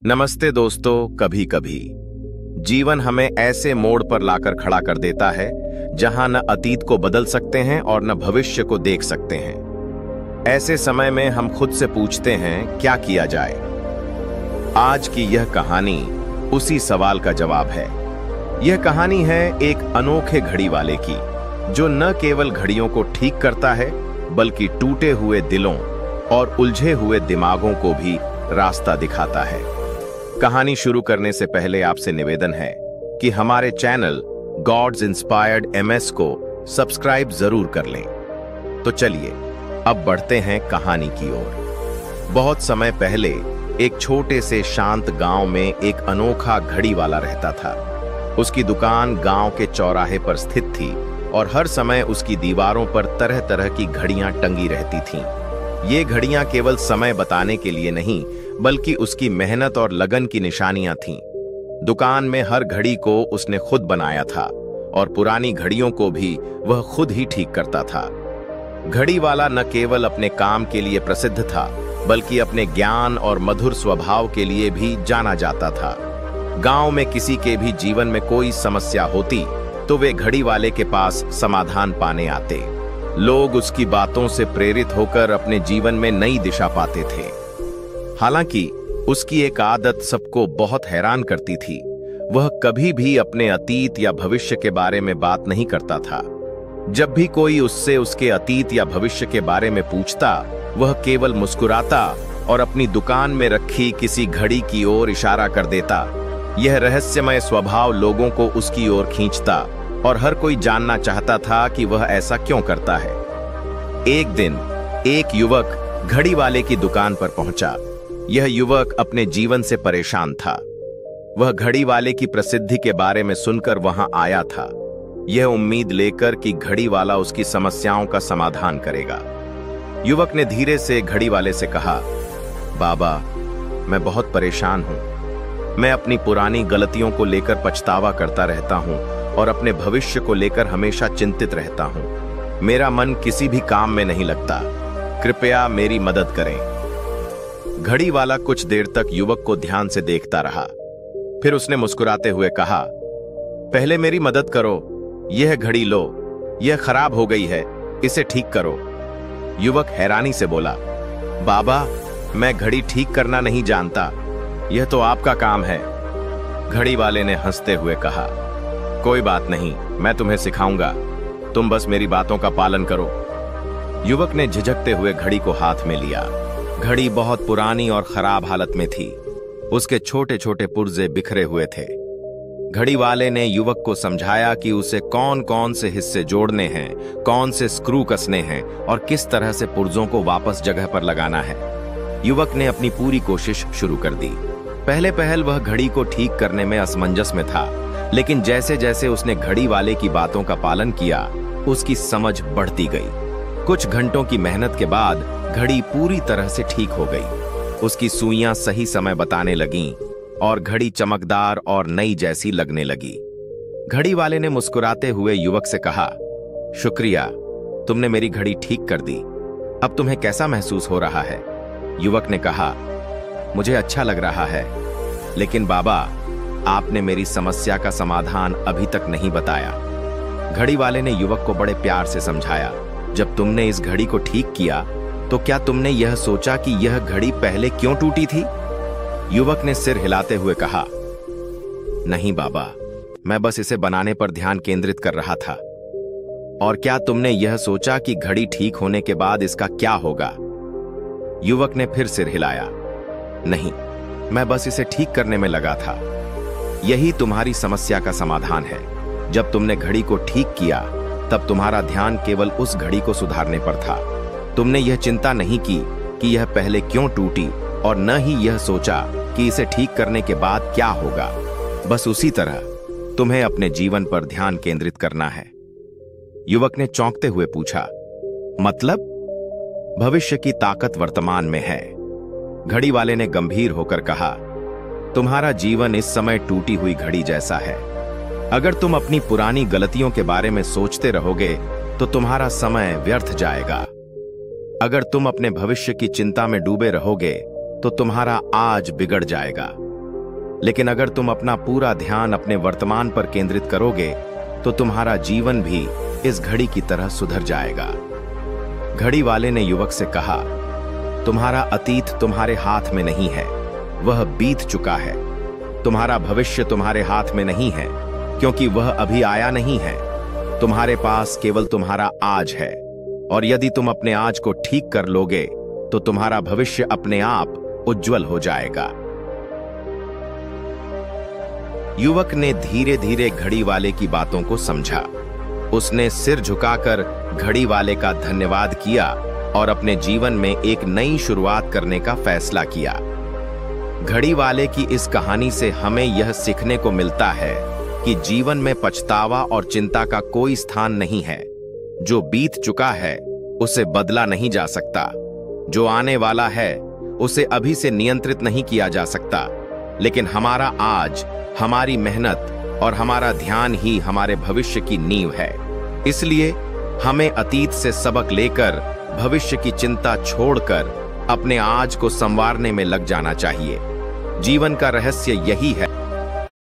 नमस्ते दोस्तों। कभी कभी जीवन हमें ऐसे मोड़ पर लाकर खड़ा कर देता है जहां न अतीत को बदल सकते हैं और न भविष्य को देख सकते हैं। ऐसे समय में हम खुद से पूछते हैं क्या किया जाए। आज की यह कहानी उसी सवाल का जवाब है। यह कहानी है एक अनोखे घड़ी वाले की, जो न केवल घड़ियों को ठीक करता है बल्कि टूटे हुए दिलों और उलझे हुए दिमागों को भी रास्ता दिखाता है। कहानी शुरू करने से पहले आपसे निवेदन है कि हमारे चैनल गॉड्स इंस्पायर्ड एमएस को सब्सक्राइब जरूर कर लें। तो चलिए अब बढ़ते हैं कहानी की ओर। बहुत समय पहले एक छोटे से शांत गांव में एक अनोखा घड़ी वाला रहता था। उसकी दुकान गांव के चौराहे पर स्थित थी और हर समय उसकी दीवारों पर तरह तरह की घड़ियां टंगी रहती थीं। ये घड़ियां केवल समय बताने के लिए नहीं बल्कि उसकी मेहनत और लगन की निशानियां थीं। दुकान में हर घड़ी को उसने खुद बनाया था और पुरानी घड़ियों को भी वह खुद ही ठीक करता था। घड़ी वाला न केवल अपने काम के लिए प्रसिद्ध था बल्कि अपने ज्ञान और मधुर स्वभाव के लिए भी जाना जाता था। गांव में किसी के भी जीवन में कोई समस्या होती तो वे घड़ी वाले के पास समाधान पाने आते। लोग उसकी बातों से प्रेरित होकर अपने जीवन में नई दिशा पाते थे। हालांकि उसकी एक आदत सबको बहुत हैरान करती थी। वह कभी भी अपने अतीत या भविष्य के बारे में बात नहीं करता था। जब भी कोई उससे उसके अतीत या भविष्य के बारे में पूछता, वह केवल मुस्कुराता और अपनी दुकान में रखी किसी घड़ी की ओर इशारा कर देता। यह रहस्यमय स्वभाव लोगों को उसकी ओर खींचता और हर कोई जानना चाहता था कि वह ऐसा क्यों करता है। एक दिन एक युवक घड़ी वाले की दुकान पर पहुंचा। यह युवक अपने जीवन से परेशान था। वह घड़ी वाले की प्रसिद्धि के बारे में सुनकर वहां आया था, यह उम्मीद लेकर कि घड़ी वाला उसकी समस्याओं का समाधान करेगा। युवक ने धीरे से घड़ी वाले से कहा, बाबा, मैं बहुत परेशान हूं। मैं अपनी पुरानी गलतियों को लेकर पछतावा करता रहता हूं और अपने भविष्य को लेकर हमेशा चिंतित रहता हूं। मेरा मन किसी भी काम में नहीं लगता। कृपया मेरी मदद करें। घड़ी वाला कुछ देर तक युवक को ध्यान से देखता रहा। फिर उसने मुस्कुराते हुए कहा, पहले मेरी मदद करो। यह घड़ी लो, यह खराब हो गई है, इसे ठीक करो। युवक हैरानी से बोला, बाबा, मैं घड़ी ठीक करना नहीं जानता, यह तो आपका काम है। घड़ी वाले ने हंसते हुए कहा, कोई बात नहीं, मैं तुम्हें सिखाऊंगा, तुम बस मेरी बातों का पालन करो। युवक ने झिझकते हुए घड़ी को हाथ में लिया। घड़ी बहुत पुरानी और खराब हालत में थी। उसके छोटे छोटे पुर्जे बिखरे हुए थे। घड़ी वाले ने युवक को समझाया कि उसे कौन कौन से हिस्से जोड़ने हैं, कौन से स्क्रू कसने हैं और किस तरह से पुर्जों को वापस जगह पर लगाना है। युवक ने अपनी पूरी कोशिश शुरू कर दी। पहले पहल वह घड़ी को ठीक करने में असमंजस में था, लेकिन जैसे जैसे उसने घड़ी वाले की बातों का पालन किया, उसकी समझ बढ़ती गई। कुछ घंटों की मेहनत के बाद घड़ी पूरी तरह से ठीक हो गई। उसकी सुइयां सही समय बताने लगीं और घड़ी चमकदार और नई जैसी लगने लगी। घड़ी वाले ने मुस्कुराते हुए युवक से कहा, शुक्रिया, तुमने मेरी घड़ी ठीक कर दी। अब तुम्हें कैसा महसूस हो रहा है? युवक ने कहा, मुझे अच्छा लग रहा है, लेकिन बाबा, आपने मेरी समस्या का समाधान अभी तक नहीं बताया। घड़ी वाले ने युवक को बड़े प्यार से समझाया, जब तुमने इस घड़ी को ठीक किया तो क्या तुमने यह सोचा कि यह घड़ी पहले क्यों टूटी थी? युवक ने सिर हिलाते हुए कहा, नहीं बाबा, मैं बस इसे बनाने पर ध्यान केंद्रित कर रहा था। और क्या तुमने यह सोचा कि घड़ी ठीक होने के बाद इसका क्या होगा? युवक ने फिर सिर हिलाया, नहीं, मैं बस इसे ठीक करने में लगा था। यही तुम्हारी समस्या का समाधान है। जब तुमने घड़ी को ठीक किया तब तुम्हारा ध्यान केवल उस घड़ी को सुधारने पर था। तुमने यह चिंता नहीं की कि यह पहले क्यों टूटी और न ही यह सोचा कि इसे ठीक करने के बाद क्या होगा। बस उसी तरह तुम्हें अपने जीवन पर ध्यान केंद्रित करना है। युवक ने चौंकते हुए पूछा, मतलब? भविष्य की ताकत वर्तमान में है। घड़ी वाले ने गंभीर होकर कहा, तुम्हारा जीवन इस समय टूटी हुई घड़ी जैसा है। अगर तुम अपनी पुरानी गलतियों के बारे में सोचते रहोगे तो तुम्हारा समय व्यर्थ जाएगा। अगर तुम अपने भविष्य की चिंता में डूबे रहोगे तो तुम्हारा आज बिगड़ जाएगा। लेकिन अगर तुम अपना पूरा ध्यान अपने वर्तमान पर केंद्रित करोगे तो तुम्हारा जीवन भी इस घड़ी की तरह सुधर जाएगा। घड़ी वाले ने युवक से कहा, तुम्हारा अतीत तुम्हारे हाथ में नहीं है, वह बीत चुका है। तुम्हारा भविष्य तुम्हारे हाथ में नहीं है, क्योंकि वह अभी आया नहीं है। तुम्हारे पास केवल तुम्हारा आज है, और यदि तुम अपने आज को ठीक कर लोगे तो तुम्हारा भविष्य अपने आप उज्जवल हो जाएगा। युवक ने धीरे धीरे घड़ी वाले की बातों को समझा। उसने सिर झुकाकर घड़ी वाले का धन्यवाद किया और अपने जीवन में एक नई शुरुआत करने का फैसला किया। घड़ी वाले की इस कहानी से हमें यह सीखने को मिलता है कि जीवन में पछतावा और चिंता का कोई स्थान नहीं है। जो बीत चुका है उसे बदला नहीं जा सकता, जो आने वाला है उसे अभी से नियंत्रित नहीं किया जा सकता, लेकिन हमारा आज, हमारी मेहनत और हमारा ध्यान ही हमारे भविष्य की नींव है। इसलिए हमें अतीत से सबक लेकर भविष्य की चिंता छोड़कर अपने आज को संवारने में लग जाना चाहिए। जीवन का रहस्य यही है।